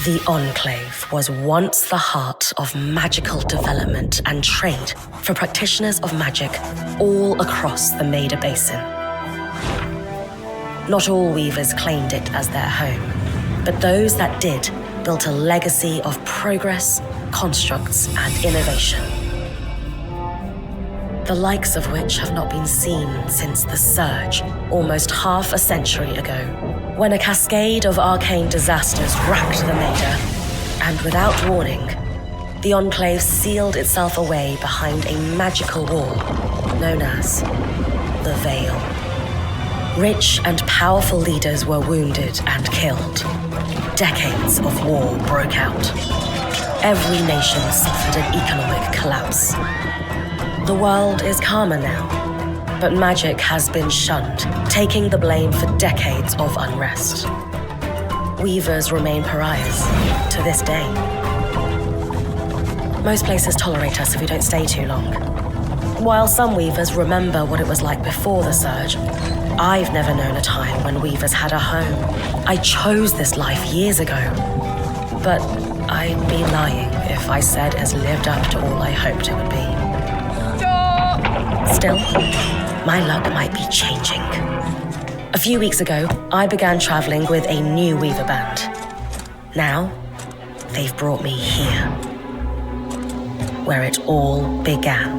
The Enclave was once the heart of magical development and trade for practitioners of magic all across the Maida Basin. Not all weavers claimed it as their home, but those that did built a legacy of progress, constructs, and innovation, the likes of which have not been seen since the Surge, almost half a century ago, when a cascade of arcane disasters racked the Maida, and without warning, the Enclave sealed itself away behind a magical wall known as the Veil. Rich and powerful leaders were wounded and killed. Decades of war broke out. Every nation suffered an economic collapse. The world is calmer now, but magic has been shunned, taking the blame for decades of unrest. Weavers remain pariahs to this day. Most places tolerate us if we don't stay too long. While some weavers remember what it was like before the Surge, I've never known a time when weavers had a home. I chose this life years ago, but I'd be lying if I said it's lived up to all I hoped it would be. Still, my luck might be changing. A few weeks ago, I began traveling with a new weaver band. Now, they've brought me here, where it all began.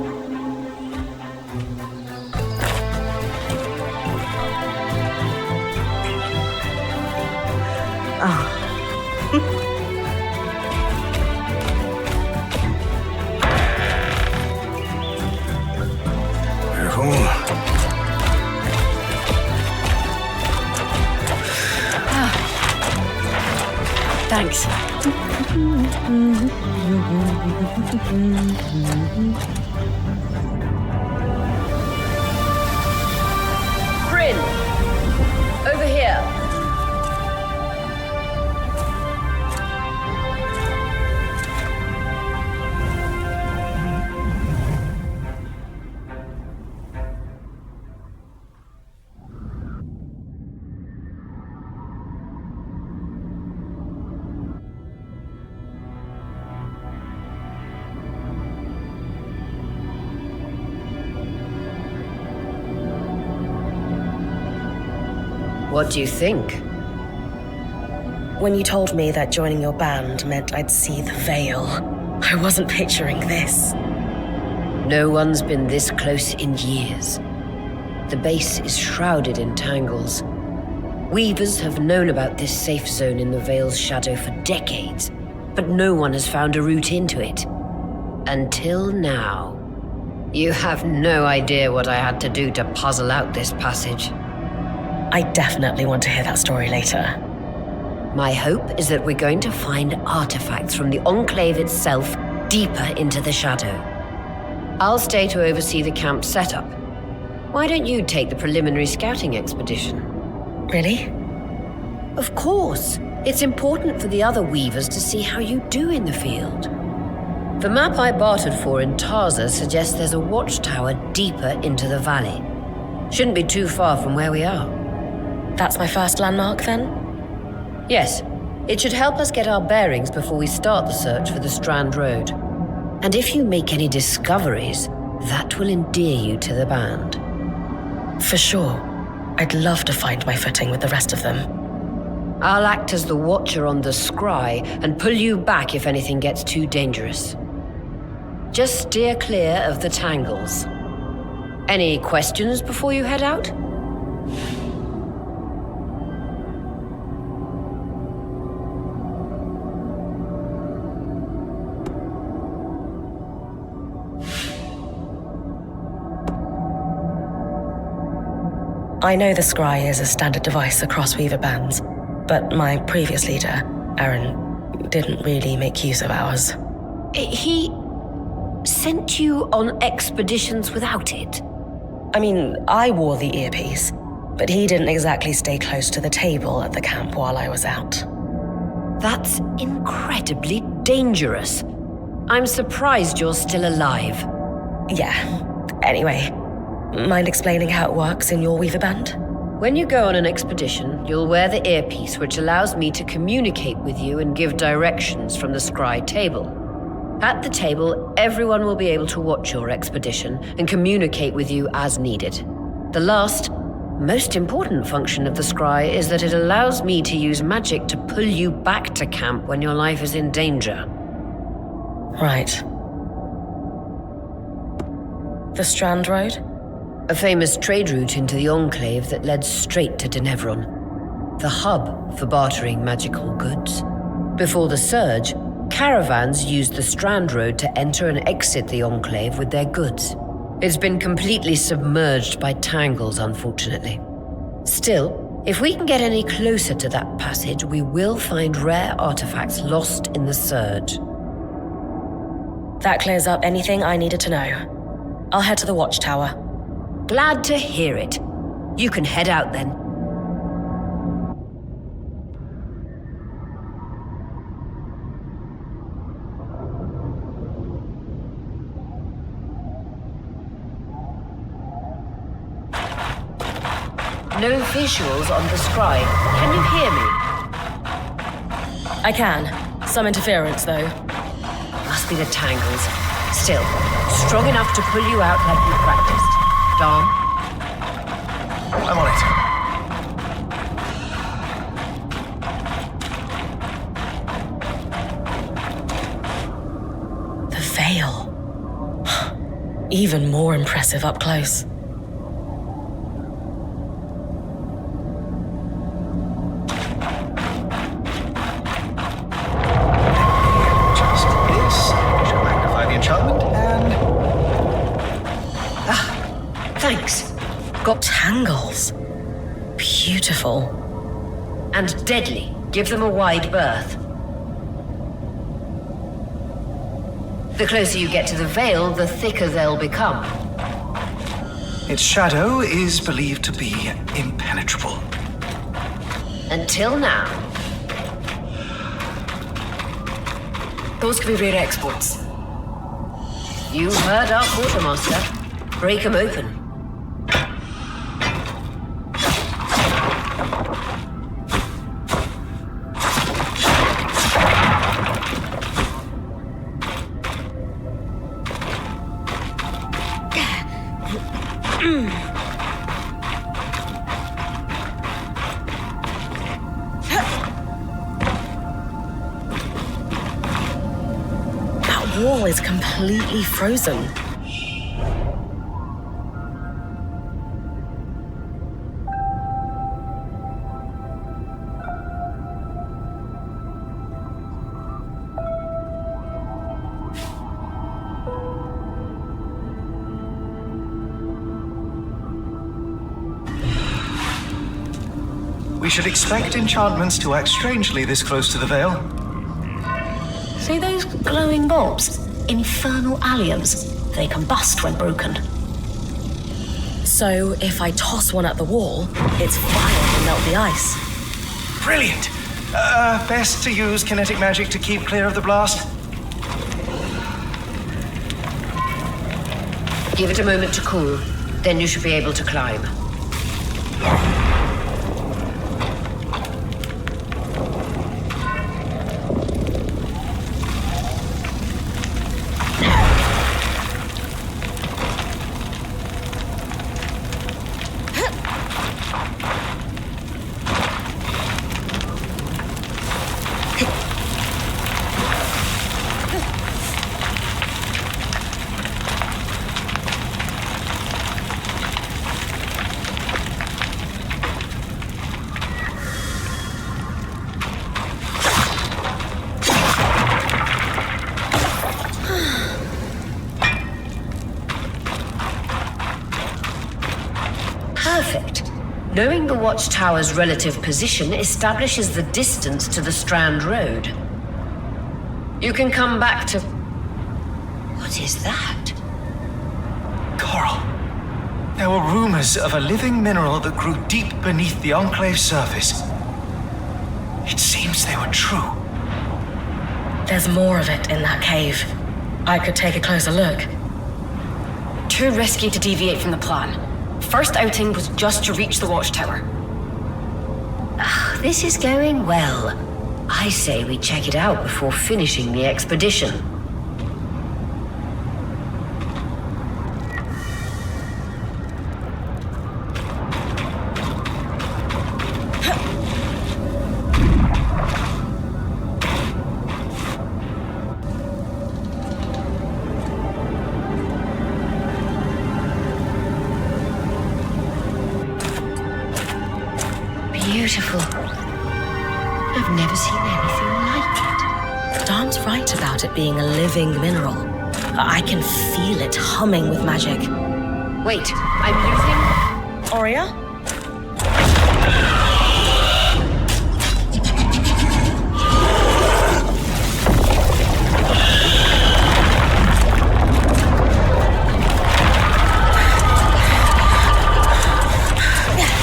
Thanks. Bryn, over here. What do you think? When you told me that joining your band meant I'd see the Veil, I wasn't picturing this. No one's been this close in years. The base is shrouded in tangles. Weavers have known about this safe zone in the Veil's shadow for decades, but no one has found a route into it. Until now. You have no idea what I had to do to puzzle out this passage. I definitely want to hear that story later. My hope is that we're going to find artifacts from the Enclave itself deeper into the shadow. I'll stay to oversee the camp setup. Why don't you take the preliminary scouting expedition? Really? Of course. It's important for the other weavers to see how you do in the field. The map I bartered for in Tarza suggests there's a watchtower deeper into the valley. Shouldn't be too far from where we are. That's my first landmark, then? Yes. It should help us get our bearings before we start the search for the Strand Road. And if you make any discoveries, that will endear you to the band. For sure. I'd love to find my footing with the rest of them. I'll act as the watcher on the scry and pull you back if anything gets too dangerous. Just steer clear of the tangles. Any questions before you head out? I know the scry is a standard device across weaver bands, but my previous leader, Aaron, didn't really make use of ours. He sent you on expeditions without it? I mean, I wore the earpiece, but he didn't exactly stay close to the table at the camp while I was out. That's incredibly dangerous. I'm surprised you're still alive. Yeah. Anyway, mind explaining how it works in your weaver band? When you go on an expedition, you'll wear the earpiece which allows me to communicate with you and give directions from the scry table. At the table, everyone will be able to watch your expedition and communicate with you as needed. The last, most important function of the scry is that it allows me to use magic to pull you back to camp when your life is in danger. Right. The Strand Road? A famous trade route into the Enclave that led straight to Denevron, the hub for bartering magical goods. Before the Surge, caravans used the Strand Road to enter and exit the Enclave with their goods. It's been completely submerged by tangles, unfortunately. Still, if we can get any closer to that passage, we will find rare artifacts lost in the Surge. That clears up anything I needed to know. I'll head to the Watchtower. Glad to hear it. You can head out then. No visuals on the scry. Can you hear me? I can. Some interference, though. Must be the tangles. Still, strong enough to pull you out like you practiced. Dom? I'm on it. The veil. Even more impressive up close. Just this. Shall magnify the enchantment and... Thanks. Got tangles. Beautiful. And deadly. Give them a wide berth. The closer you get to the veil, the thicker they'll become. Its shadow is believed to be impenetrable. Until now. Those could be rare exports. You heard our quartermaster. Break them open. That wall is completely frozen. We should expect enchantments to act strangely this close to the veil. See those glowing bulbs? Infernal alliums. They combust when broken. So if I toss one at the wall, its fire will melt the ice. Brilliant! Best to use kinetic magic to keep clear of the blast. Give it a moment to cool. Then you should be able to climb. Perfect. Knowing the watchtower's relative position establishes the distance to the Strand Road. You can come back to... What is that? Coral. There were rumors of a living mineral that grew deep beneath the Enclave's surface. It seems they were true. There's more of it in that cave. I could take a closer look. Too risky to deviate from the plan. First outing was just to reach the watchtower. This is going well. I say we check it out before finishing the expedition. Beautiful. I've never seen anything like it. Dom's right about it being a living mineral. I can feel it humming with magic. Wait, I'm using... Aurea?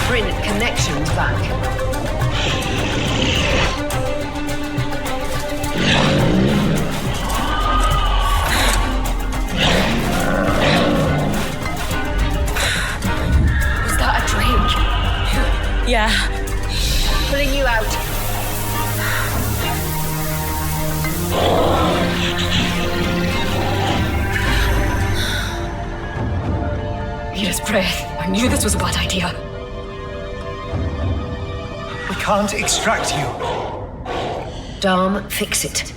Bring connections back. Yeah. Pulling you out. Yes, breath. I knew this was a bad idea. We can't extract you. Dom, fix it.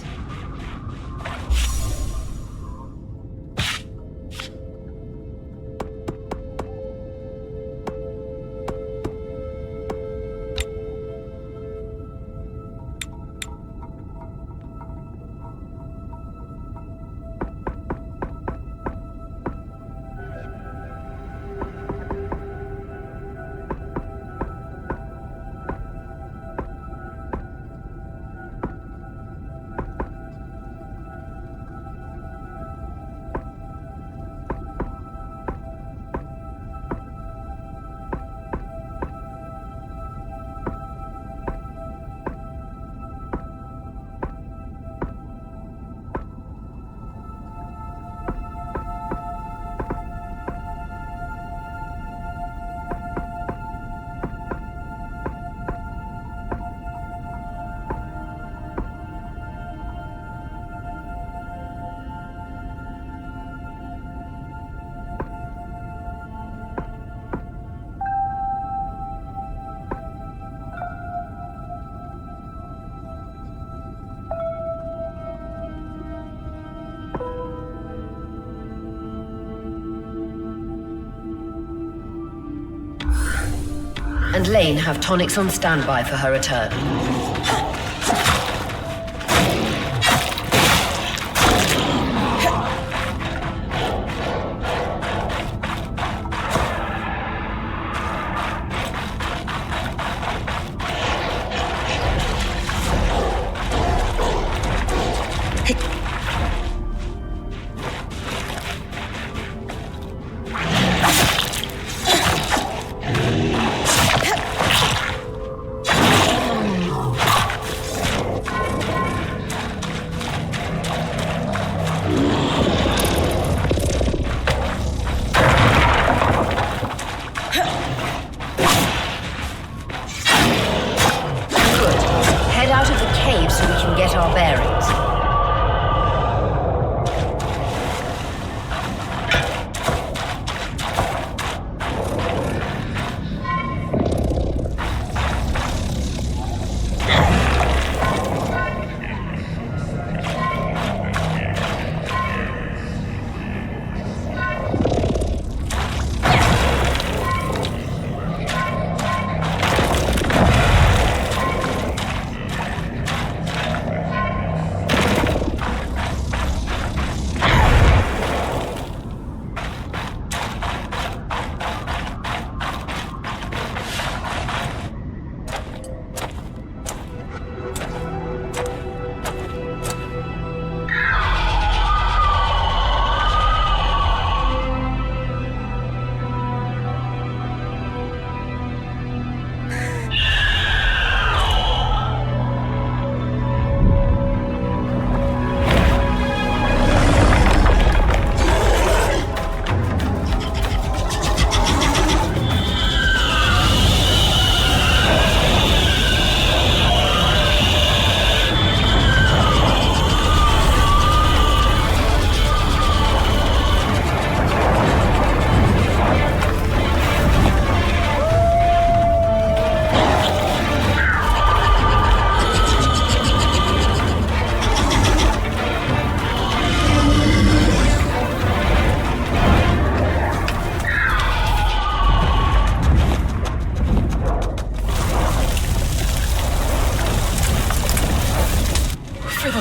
And Lane have tonics on standby for her return.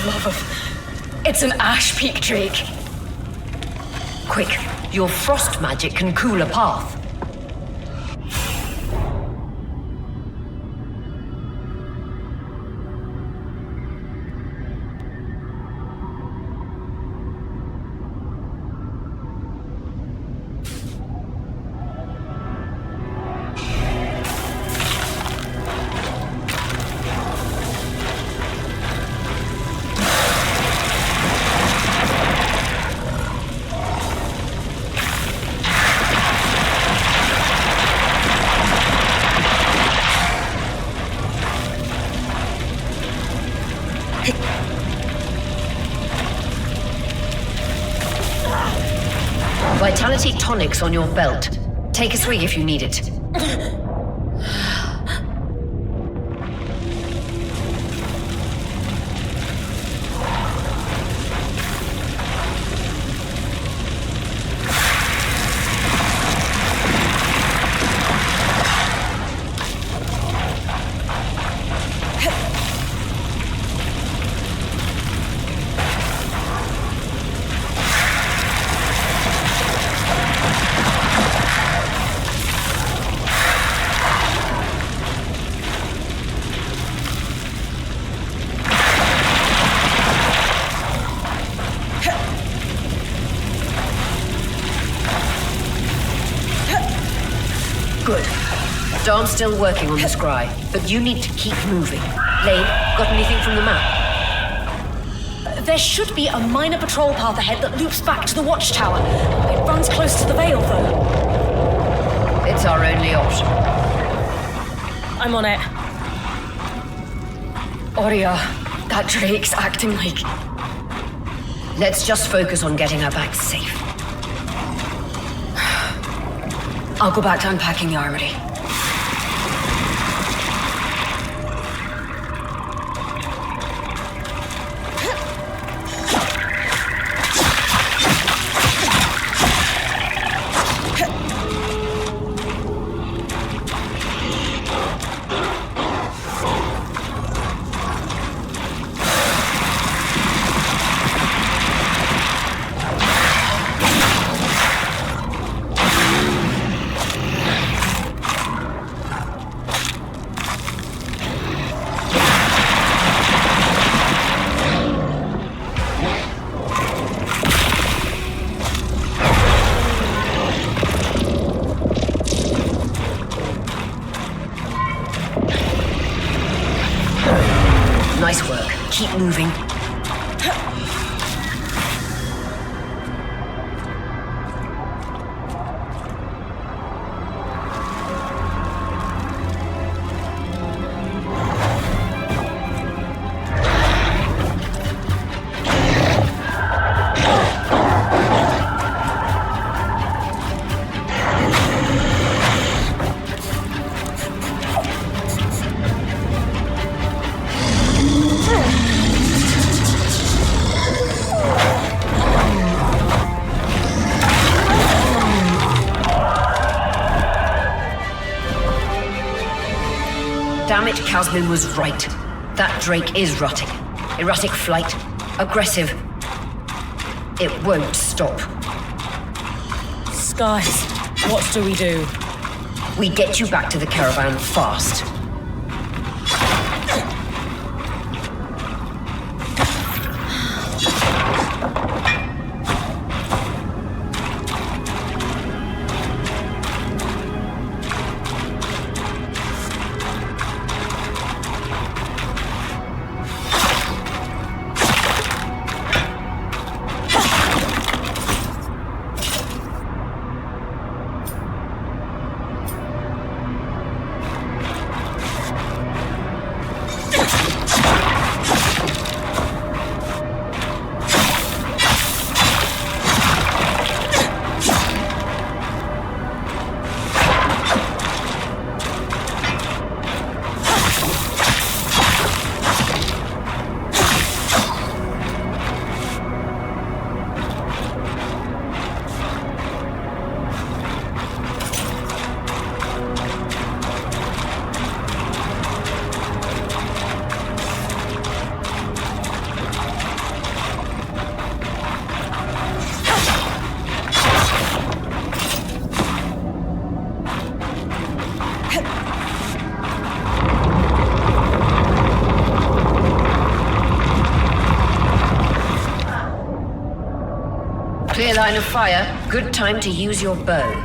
the love of... It's an ash peak drake. Quick, your frost magic can cool a path. Vitality tonics on your belt. Take a swig if you need it. Good. Dawn's still working on the scry, but you need to keep moving. Lane, got anything from the map? There should be a minor patrol path ahead that loops back to the watchtower. It runs close to the Vale, though. It's our only option. I'm on it. Oria, that drake's acting like... Let's just focus on getting her back safe. I'll go back to unpacking the armory. Nice work. Keep moving. Damn it, Casmin was right. That drake is rotting. Erratic flight. Aggressive. It won't stop. Skies, what do we do? We get you back to the caravan fast. Clear line of fire. Good time to use your bow.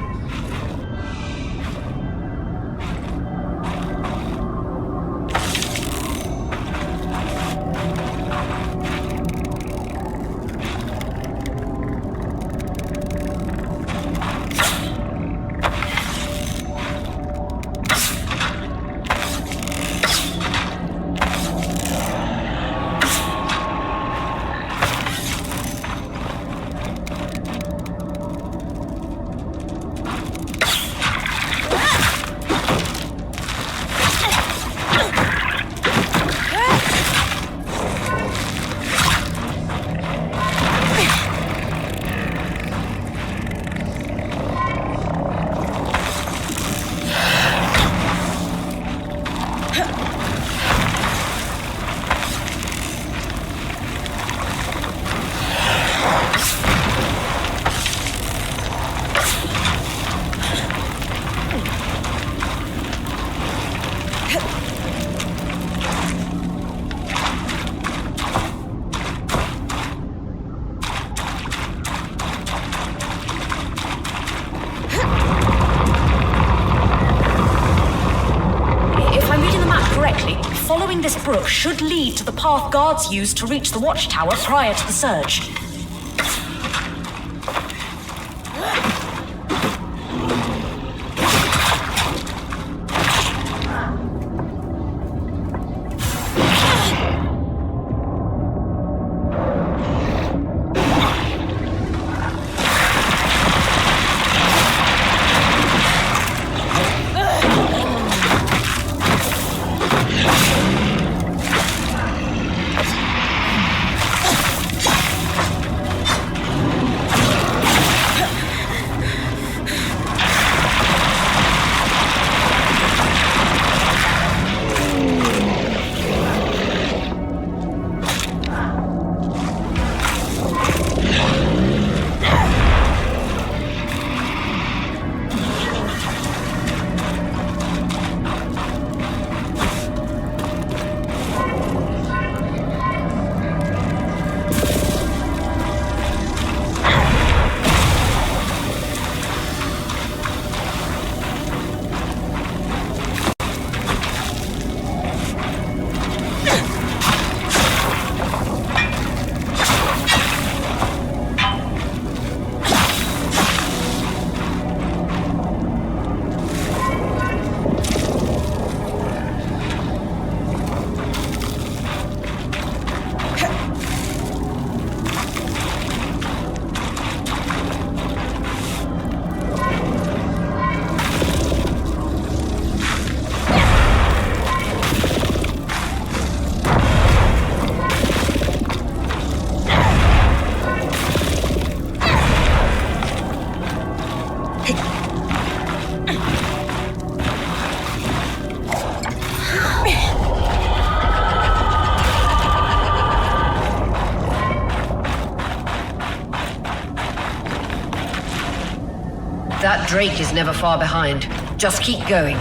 Following this brook should lead to the path guards used to reach the watchtower prior to the surge. That Drake is never far behind. Just keep going.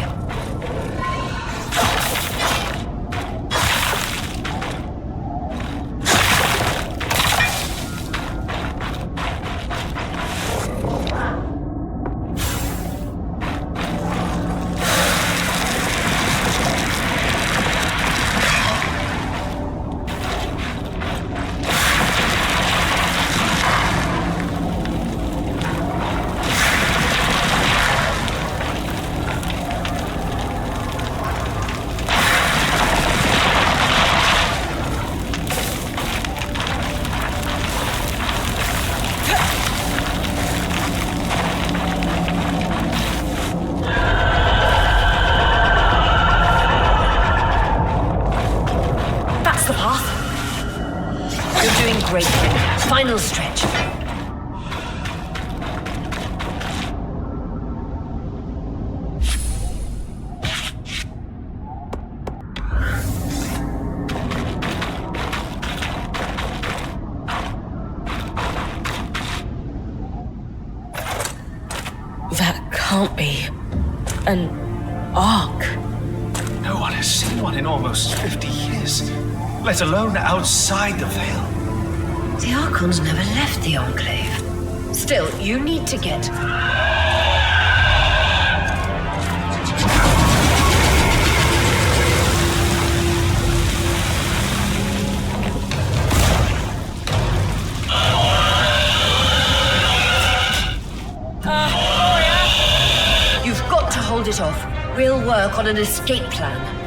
Great, friend. Final stretch. That can't be an ark. No one has seen one in almost 50 years, let alone outside the Veil. The Archons never left the Enclave. Still, you need to get... You've got to hold it off. We'll work on an escape plan.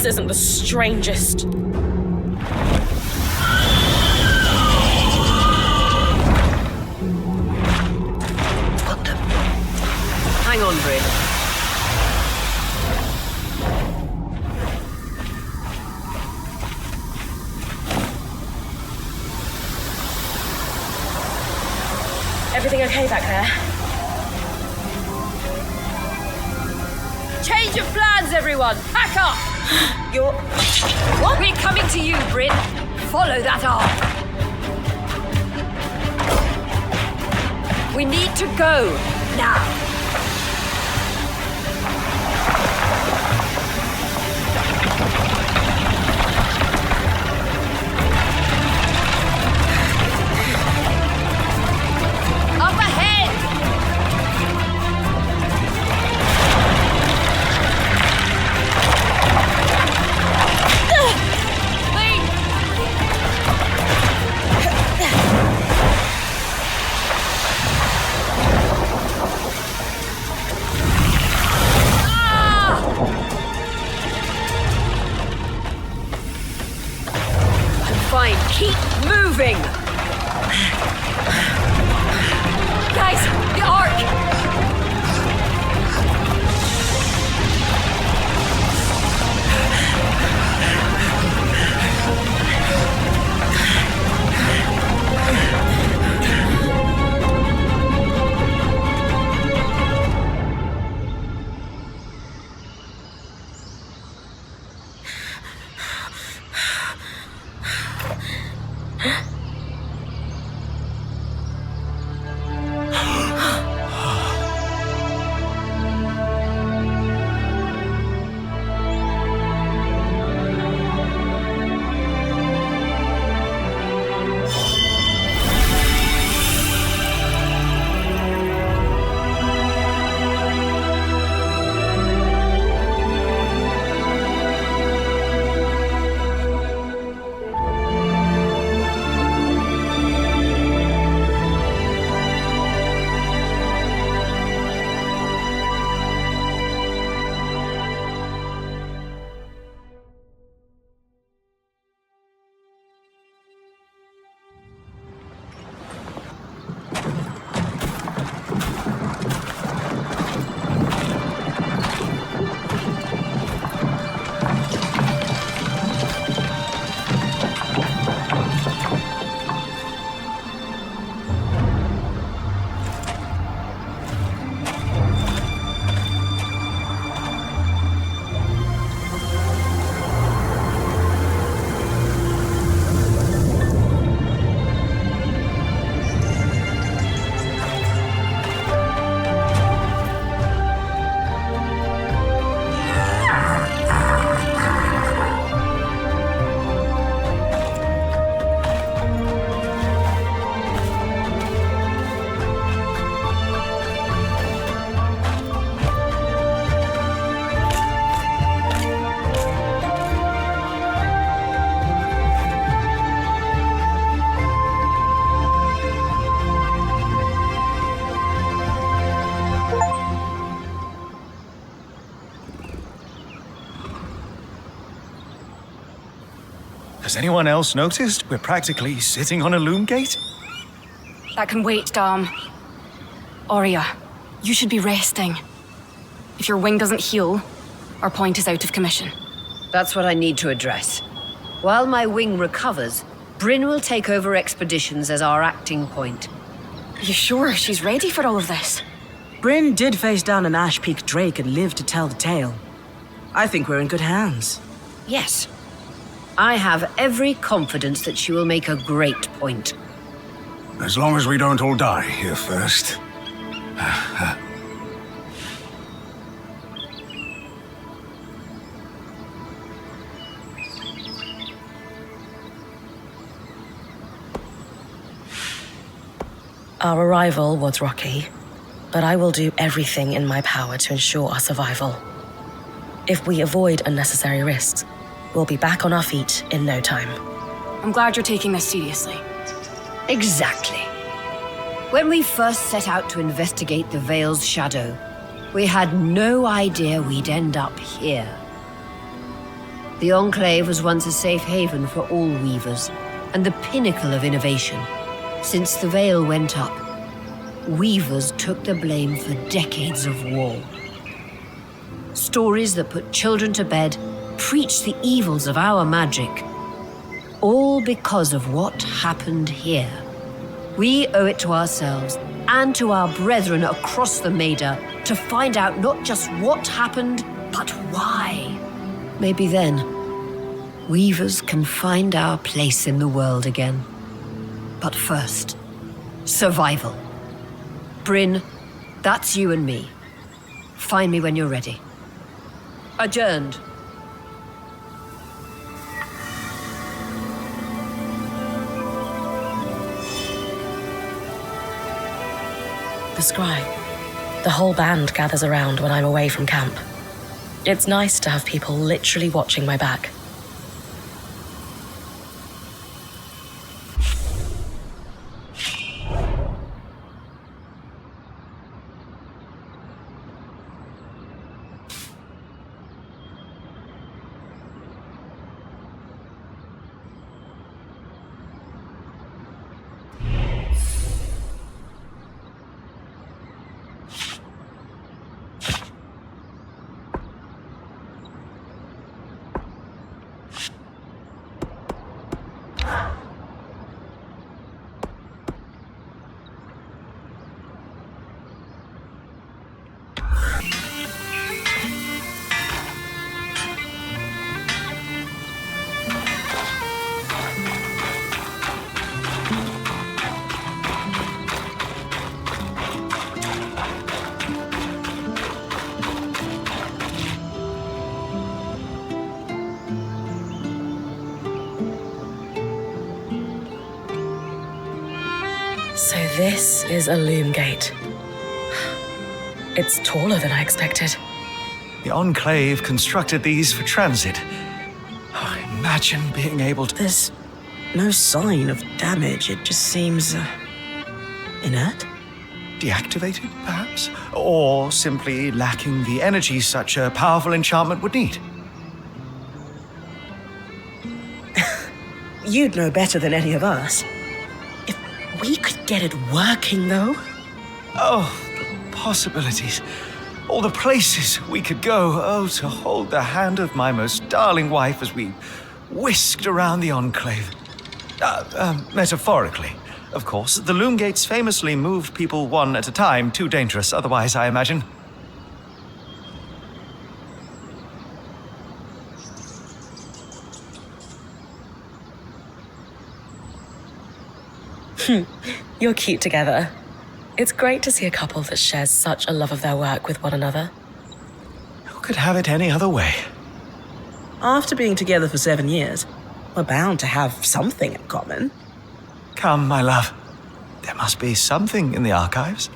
Isn't the strangest. What the? Hang on, Brid. Everything okay back there? Change of plans, everyone! Pack up! You're... What? We're coming to you, Brit. Follow that arm. We need to go, now. Up ahead! Fine, keep moving! Guys, the arc! Has anyone else noticed we're practically sitting on a loom gate? That can wait, Dom. Aurea, you should be resting. If your wing doesn't heal, our point is out of commission. That's what I need to address. While my wing recovers, Bryn will take over expeditions as our acting point. Are you sure she's ready for all of this? Bryn did face down an Ash Peak Drake and lived to tell the tale. I think we're in good hands. Yes. I have every confidence that she will make a great point. As long as we don't all die here first. Our arrival was rocky, but I will do everything in my power to ensure our survival. If we avoid unnecessary risks, we'll be back on our feet in no time. I'm glad you're taking this seriously. Exactly. When we first set out to investigate the Veil's shadow, we had no idea we'd end up here. The Enclave was once a safe haven for all weavers, and the pinnacle of innovation. Since the Veil went up, weavers took the blame for decades of war. Stories that put children to bed preached the evils of our magic, all because of what happened here. We owe it to ourselves and to our brethren across the Maida to find out not just what happened, but why. Maybe then, weavers can find our place in the world again. But first, survival. Bryn, that's you and me. Find me when you're ready. Adjourned. The scribe. The whole band gathers around when I'm away from camp. It's nice to have people literally watching my back. So this is a loom gate. It's taller than I expected. The Enclave constructed these for transit. Oh, imagine being able to... There's no sign of damage. It just seems inert. Deactivated, perhaps? Or simply lacking the energy such a powerful enchantment would need. You'd know better than any of us. If we could get it working, though. Oh, the possibilities. All the places we could go. Oh, to hold the hand of my most darling wife as we whisked around the Enclave. Metaphorically, of course. The loom gates famously moved people one at a time. Too dangerous otherwise, I imagine. You're cute together. It's great to see a couple that shares such a love of their work with one another. Who could have it any other way? After being together for 7 years, we're bound to have something in common. Come, my love. There must be something in the archives.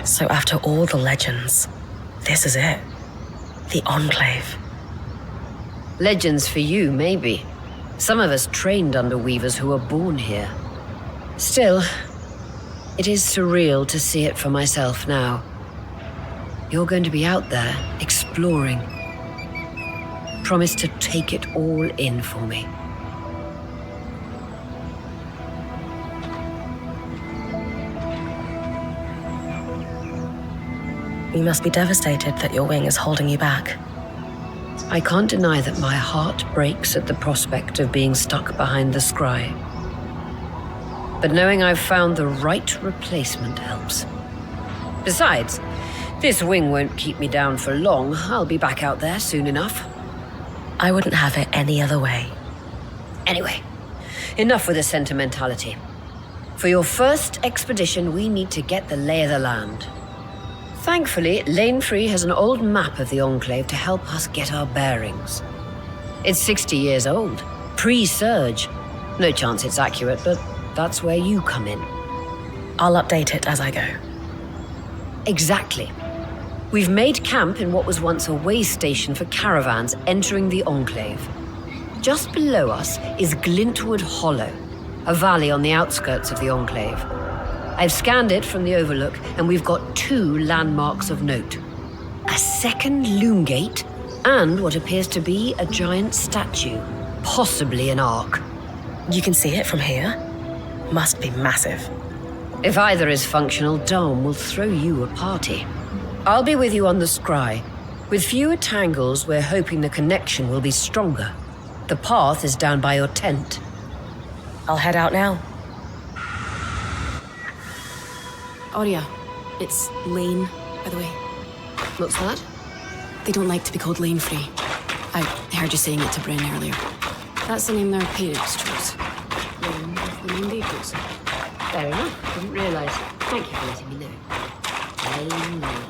So after all the legends, this is it. The Enclave. Legends for you, maybe. Some of us trained under weavers who were born here. Still, it is surreal to see it for myself now. You're going to be out there, exploring. Promise to take it all in for me. You must be devastated that your wing is holding you back. I can't deny that my heart breaks at the prospect of being stuck behind the scry. But knowing I've found the right replacement helps. Besides, this wing won't keep me down for long. I'll be back out there soon enough. I wouldn't have it any other way. Anyway, enough with the sentimentality. For your first expedition, we need to get the lay of the land. Thankfully, Lane Free has an old map of the Enclave to help us get our bearings. It's 60 years old, pre-Surge. No chance it's accurate, but that's where you come in. I'll update it as I go. Exactly. We've made camp in what was once a way station for caravans entering the Enclave. Just below us is Glintwood Hollow, a valley on the outskirts of the Enclave. I've scanned it from the overlook, and we've got 2 landmarks of note. A second loom gate, and what appears to be a giant statue, possibly an ark. You can see it from here? Must be massive. If either is functional, Dom will throw you a party. I'll be with you on the scry. With fewer tangles, we're hoping the connection will be stronger. The path is down by your tent. I'll head out now. Oria, it's Lane, by the way. What's that? They don't like to be called Lane Free. I heard you saying it to Bryn earlier. That's the name their parents chose. Lane was the name they chose. Fair enough. Didn't realise. Thank you for letting me know. Lane, Lane, Lane.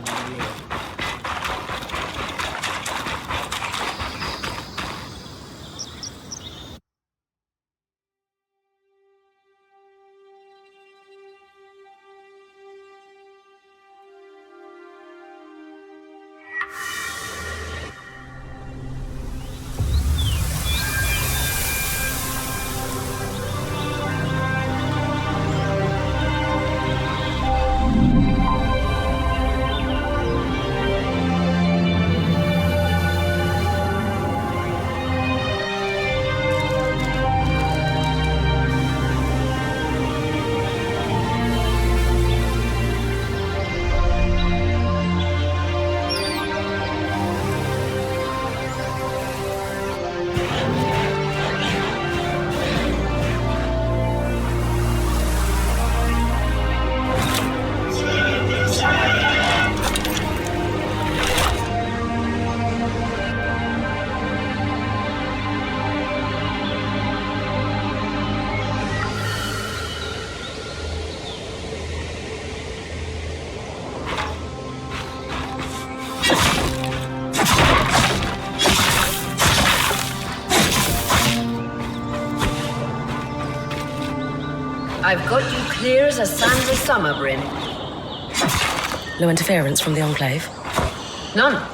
I've got you clear as a sandy summer, Bryn. No interference from the Enclave? None.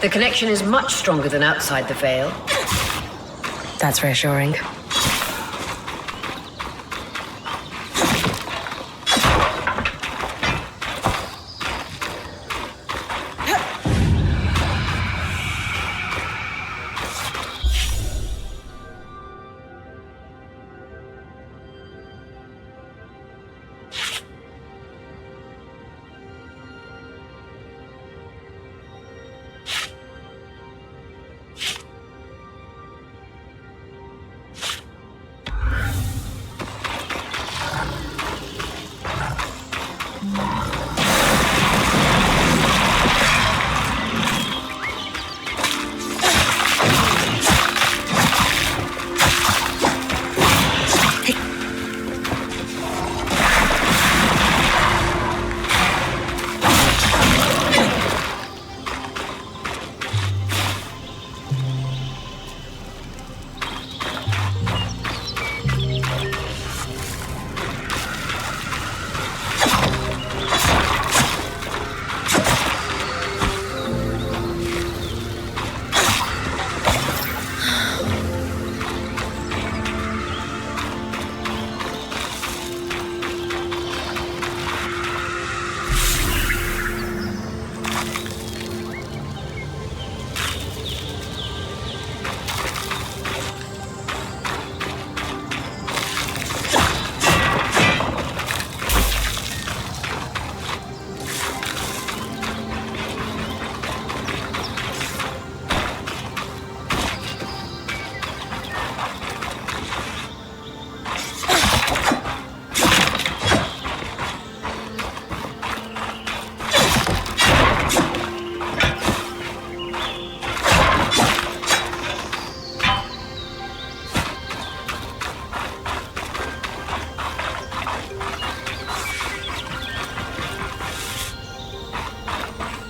The connection is much stronger than outside the Vale. That's reassuring.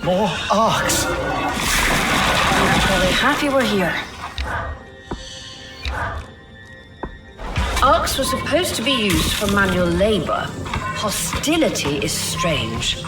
More arcs. I'm really happy we're here. Arcs were supposed to be used for manual labor. Hostility is strange.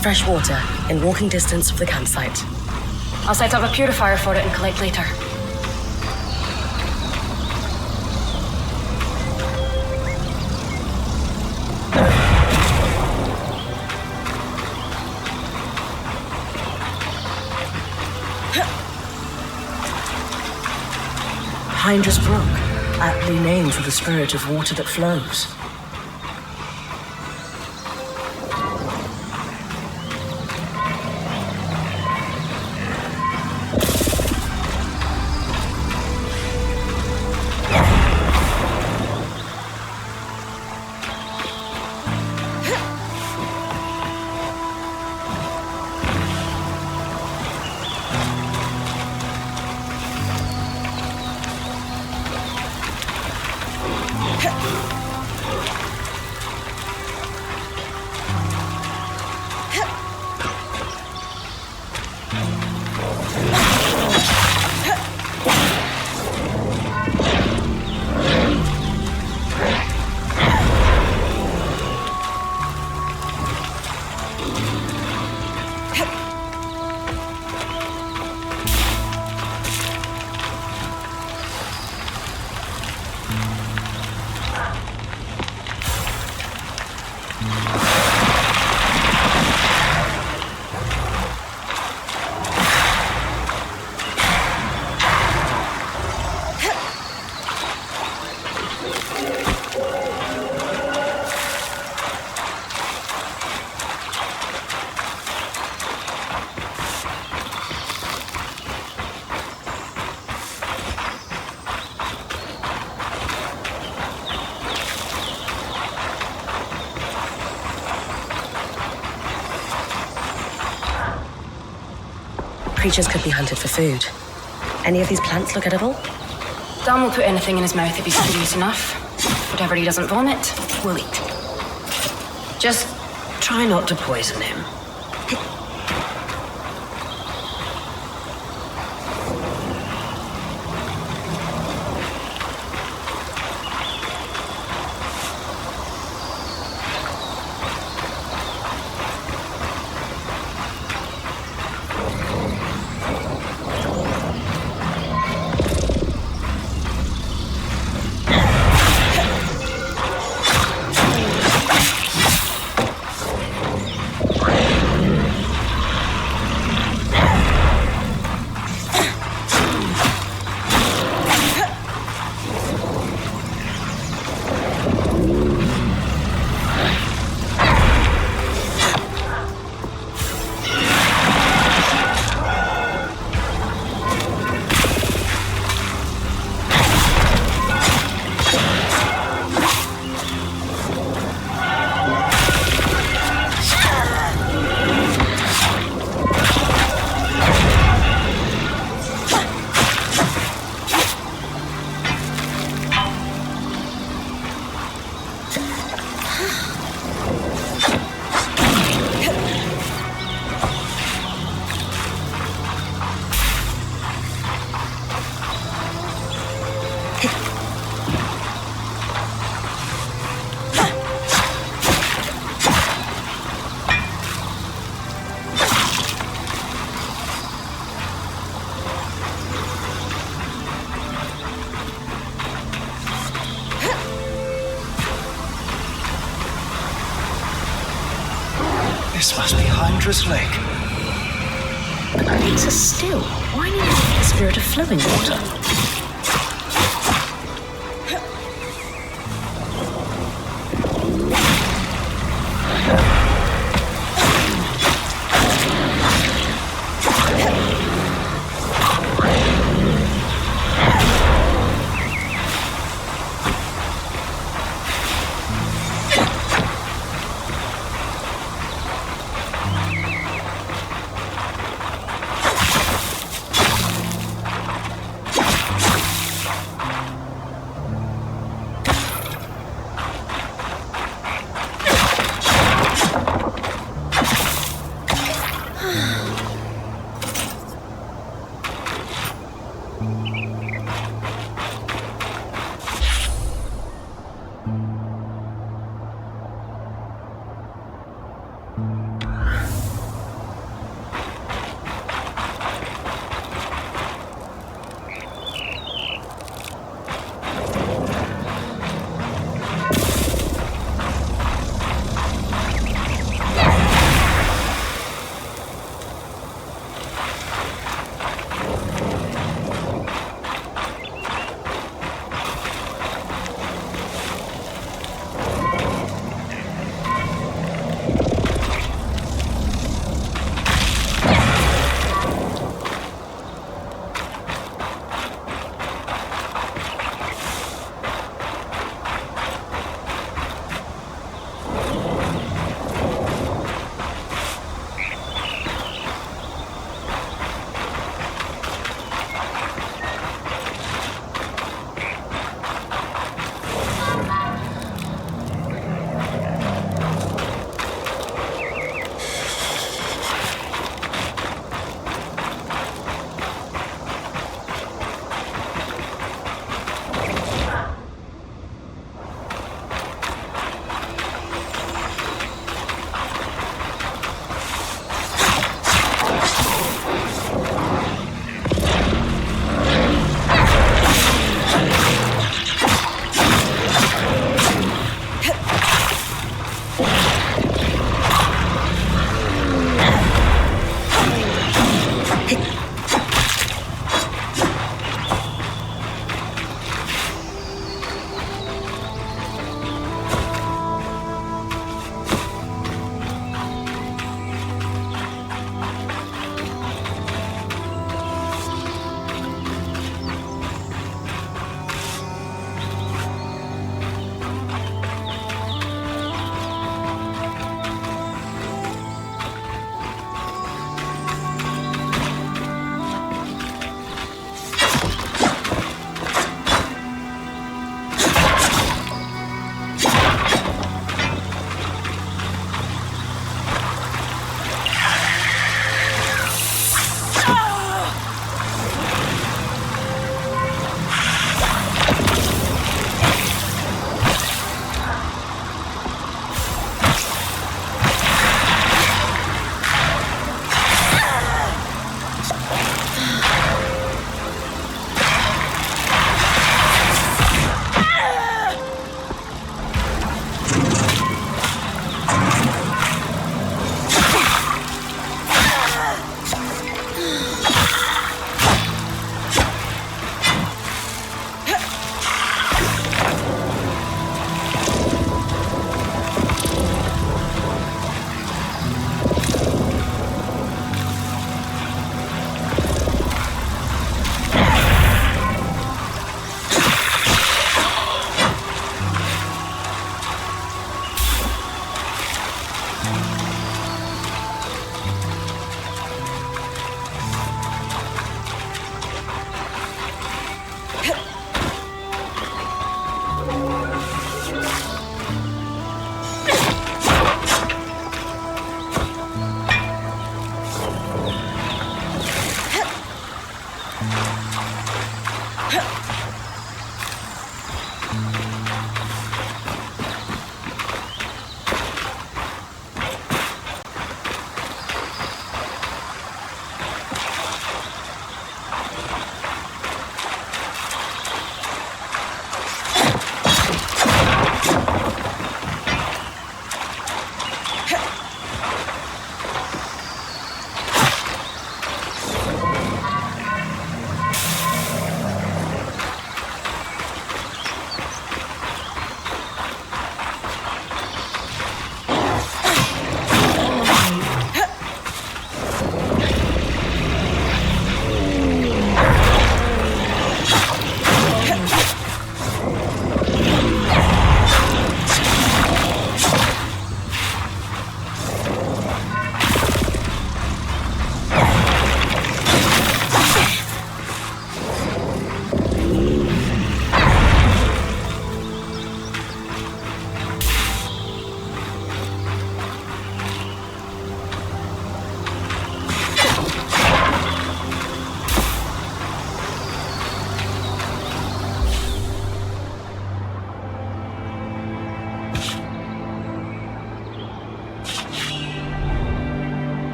Fresh water, in walking distance of the campsite. I'll set up a purifier for it and collect later. Hyndras Brook, aptly named for the spirit of water that flows. Creatures could be hunted for food. Any of these plants look edible? Dan will put anything in his mouth if he's curious enough. Whatever he doesn't vomit, we'll eat. Just try not to poison him. This must be Hydra's lake. It's a still. Why need the spirit of flowing water?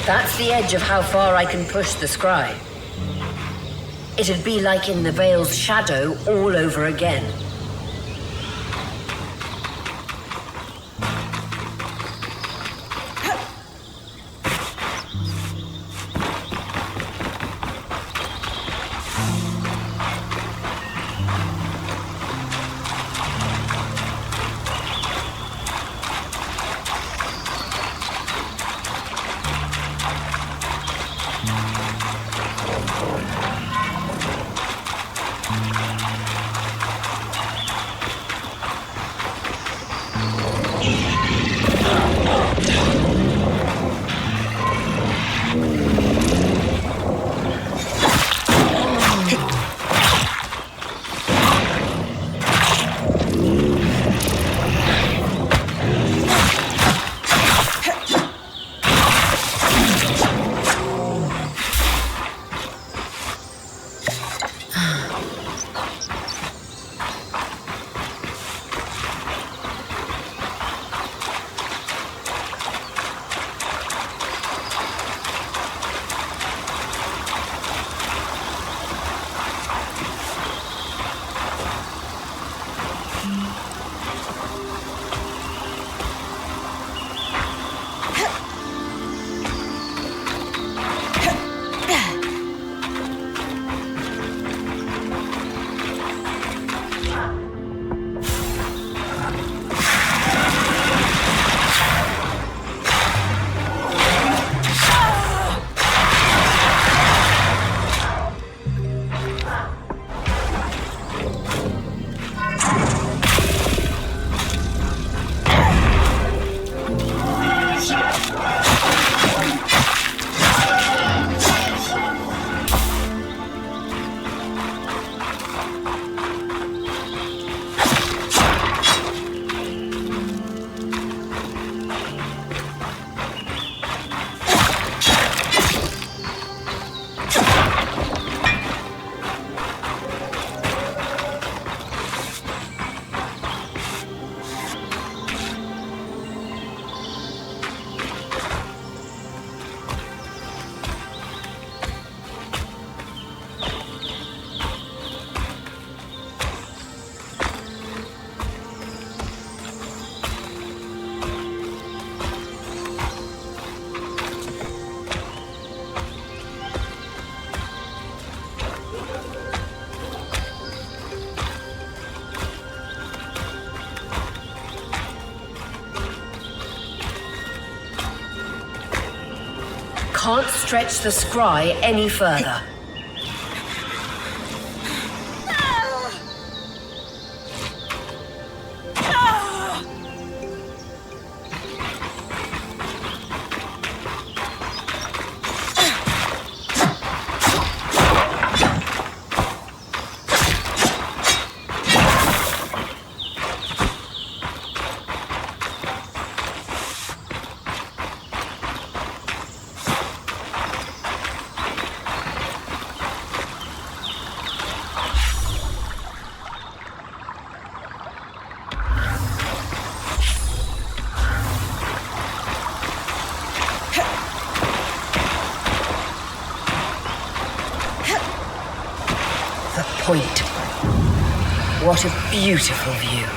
That's the edge of how far I can push the scry. It'd be like in the Veil's shadow all over again. Can't stretch the scry any further. Point. What a beautiful view.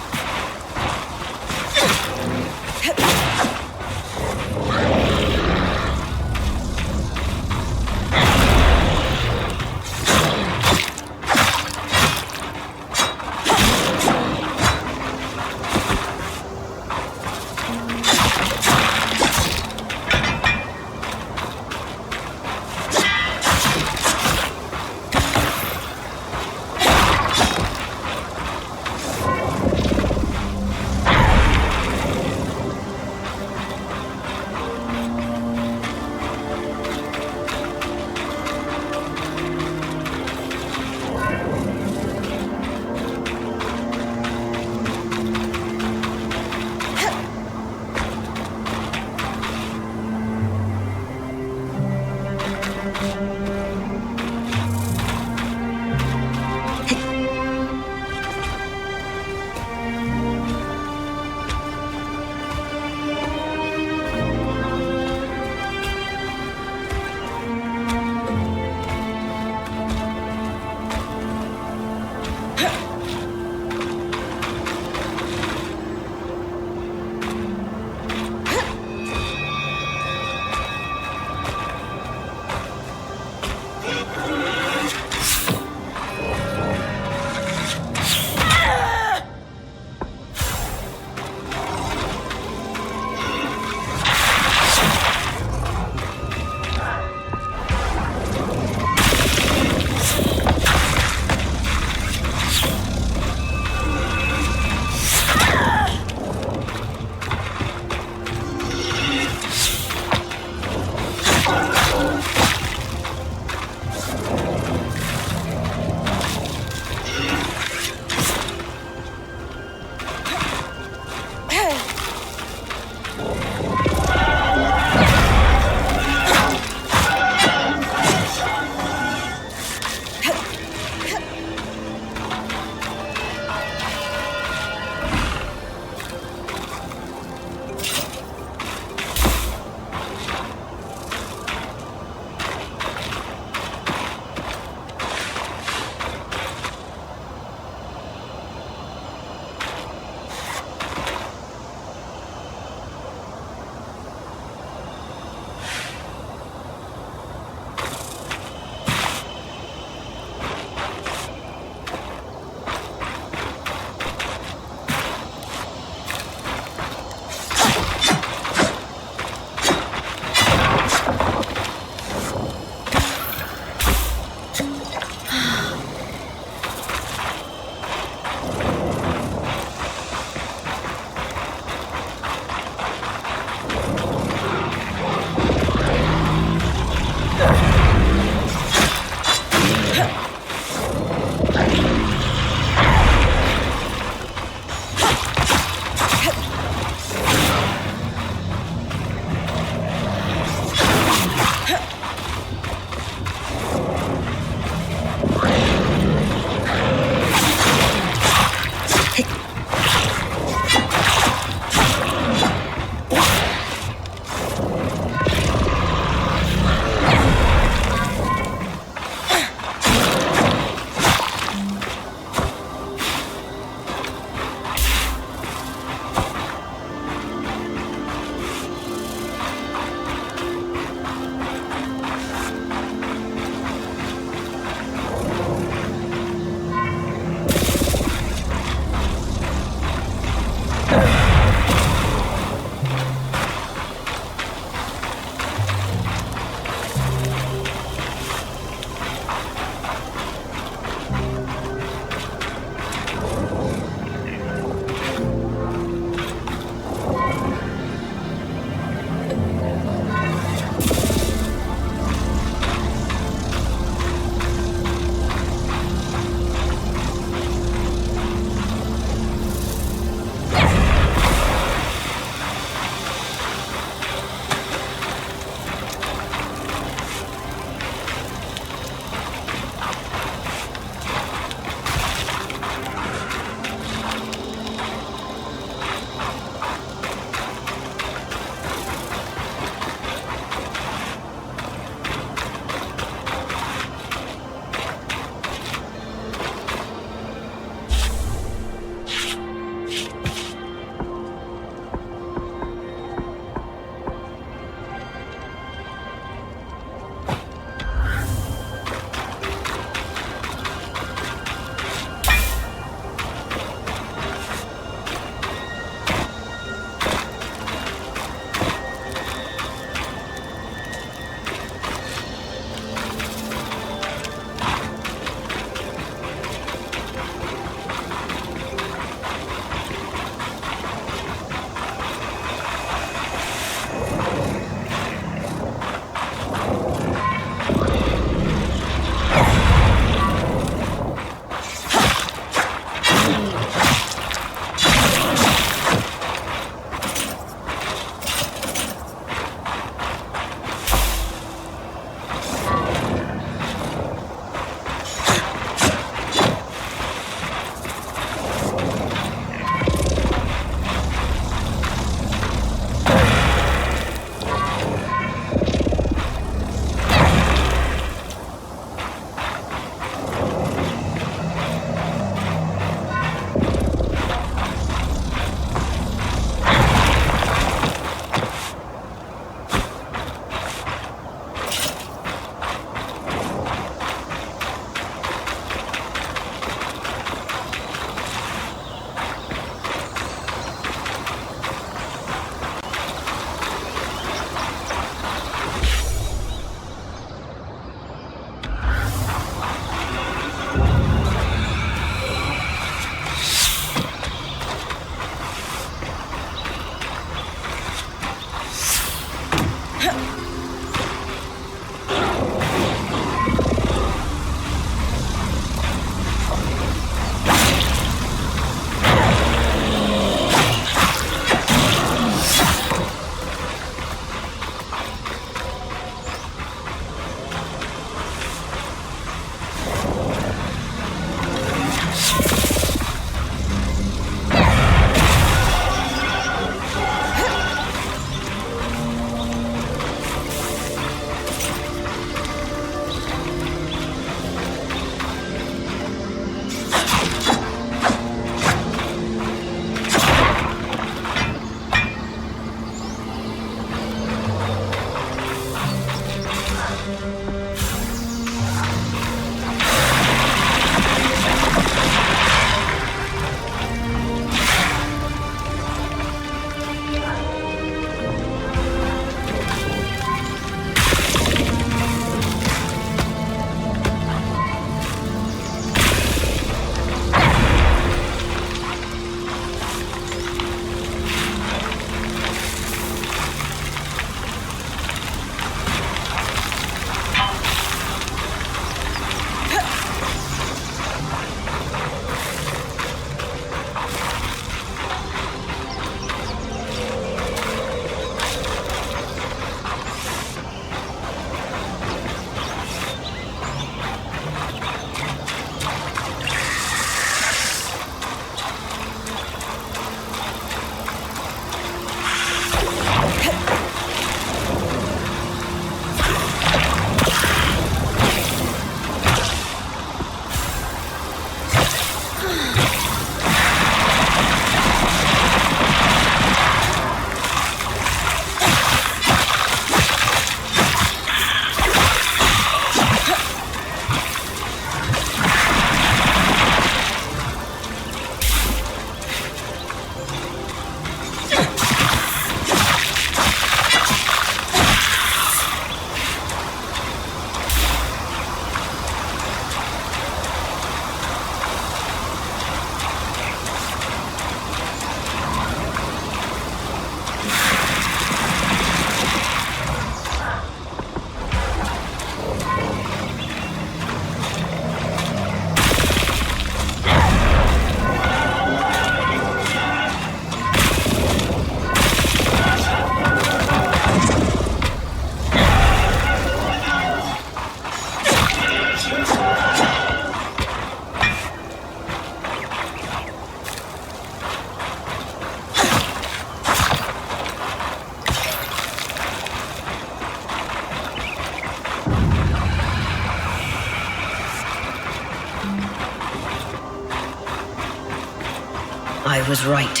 I was right.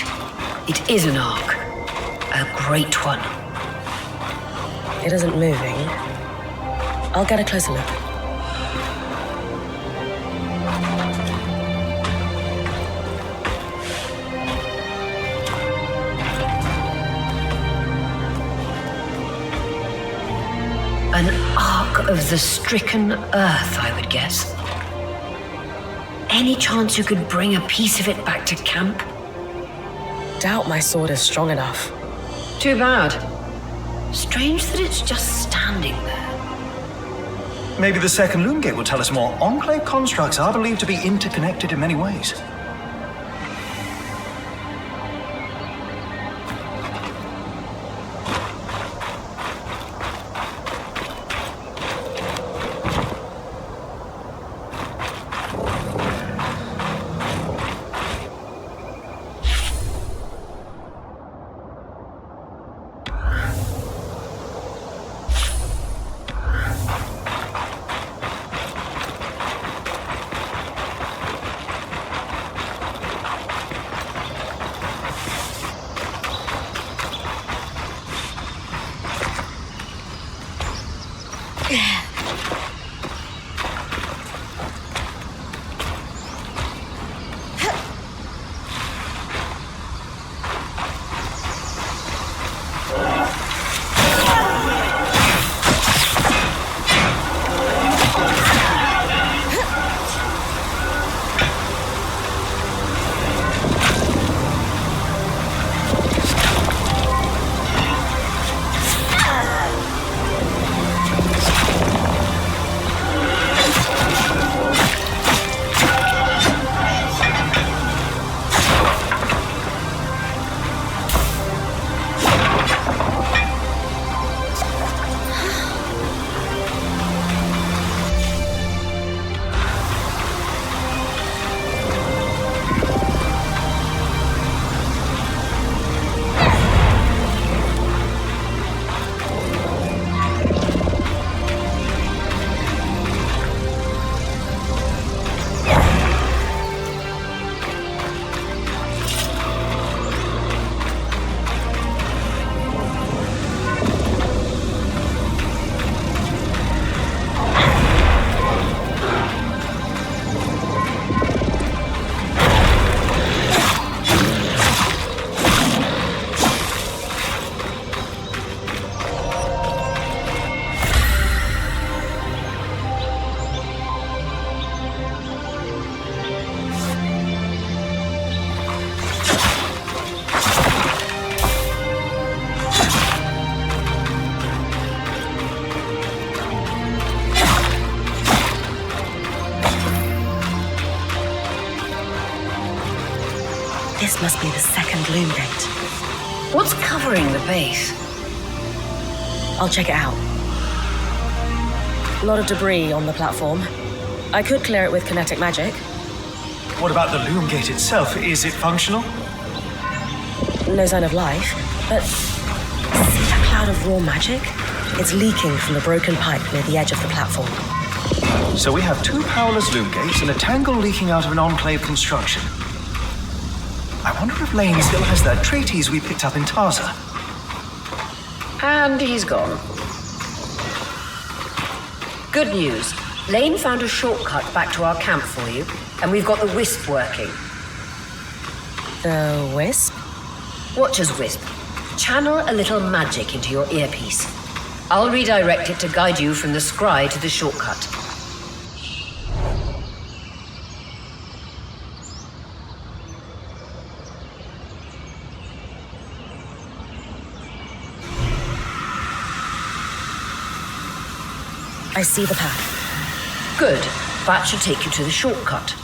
It is an ark. A great one. It isn't moving. I'll get a closer look. An ark of the stricken earth, I would guess. Any chance you could bring a piece of it back to camp? Doubt my sword is strong enough. Too bad. Strange that it's just standing there. Maybe the second loom gate will tell us more. Enclave constructs are believed to be interconnected in many ways. This must be the second loom gate. What's covering the base? I'll check it out. A lot of debris on the platform. I could clear it with kinetic magic. What about the loom gate itself? Is it functional? No sign of life, but see that cloud of raw magic? It's leaking from the broken pipe near the edge of the platform. So we have two powerless loom gates and a tangle leaking out of an enclave construction. I wonder if Lane still has that treatise we picked up in Taza. And he's gone. Good news. Lane found a shortcut back to our camp for you, and we've got the wisp working. The wisp? Watch as wisp. Channel a little magic into your earpiece. I'll redirect it to guide you from the scry to the shortcut. I see the path. Good. That should take you to the shortcut.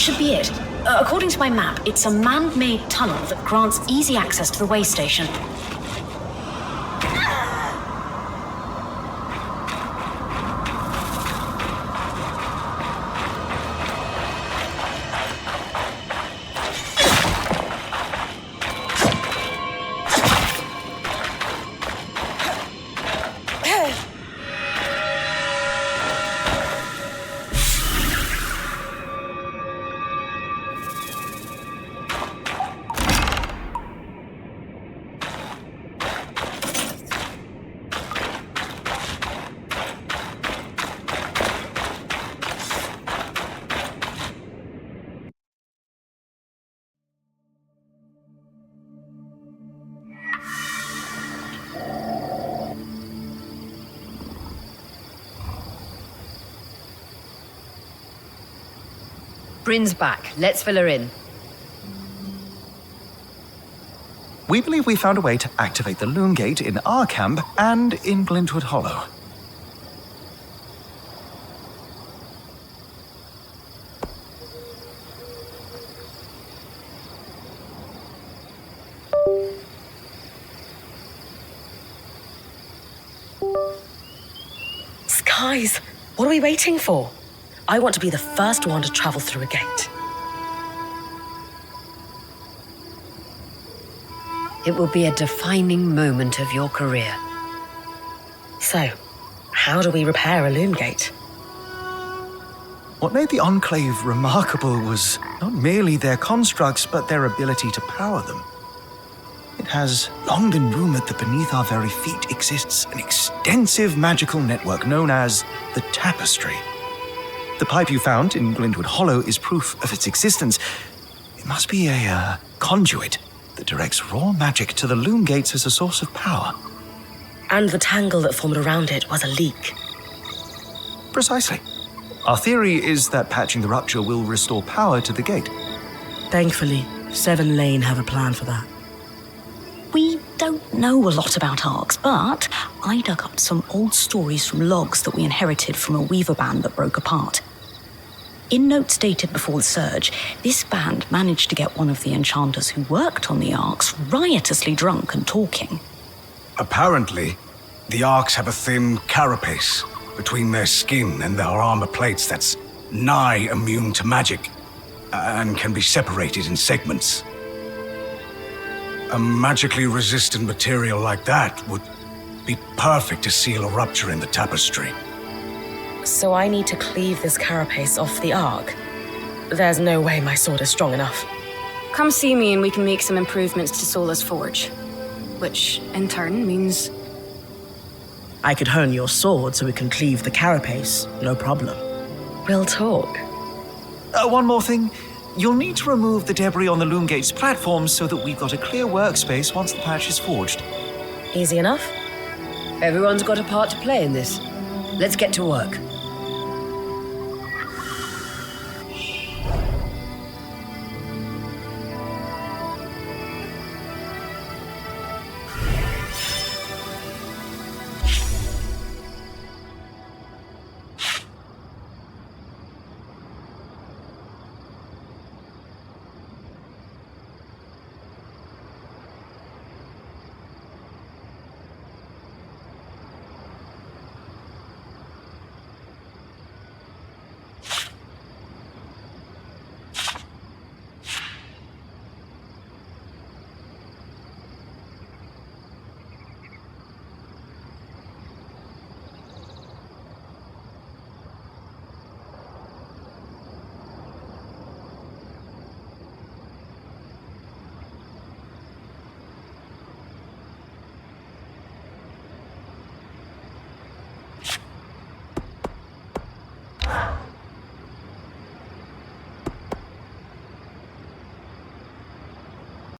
should be it. According to my map, it's a man-made tunnel that grants easy access to the way station. Bryn's back. Let's fill her in. We believe we found a way to activate the Loom Gate in our camp and in Glintwood Hollow. Skies, what are we waiting for? I want to be the first one to travel through a gate. It will be a defining moment of your career. So, how do we repair a Loom Gate? What made the Enclave remarkable was not merely their constructs, but their ability to power them. It has long been rumored that beneath our very feet exists an extensive magical network known as the Tapestry. The pipe you found in Glintwood Hollow is proof of its existence. It must be a conduit that directs raw magic to the Loom Gates as a source of power. And the tangle that formed around it was a leak. Precisely. Our theory is that patching the rupture will restore power to the gate. Thankfully, Seven Lane have a plan for that. We don't know a lot about arcs, but I dug up some old stories from logs that we inherited from a weaver band that broke apart. In notes dated before the Surge, this band managed to get one of the enchanters who worked on the arcs riotously drunk and talking. Apparently, the arcs have a thin carapace between their skin and their armor plates that's nigh immune to magic and can be separated in segments. A magically resistant material like that would be perfect to seal a rupture in the tapestry. So I need to cleave this carapace off the arc. There's no way my sword is strong enough. Come see me and we can make some improvements to Sola's forge. Which, in turn, means... I could hone your sword so we can cleave the carapace, no problem. We'll talk. One more thing. You'll need to remove the debris on the Loom Gate's platform so that we've got a clear workspace once the patch is forged. Easy enough? Everyone's got a part to play in this. Let's get to work.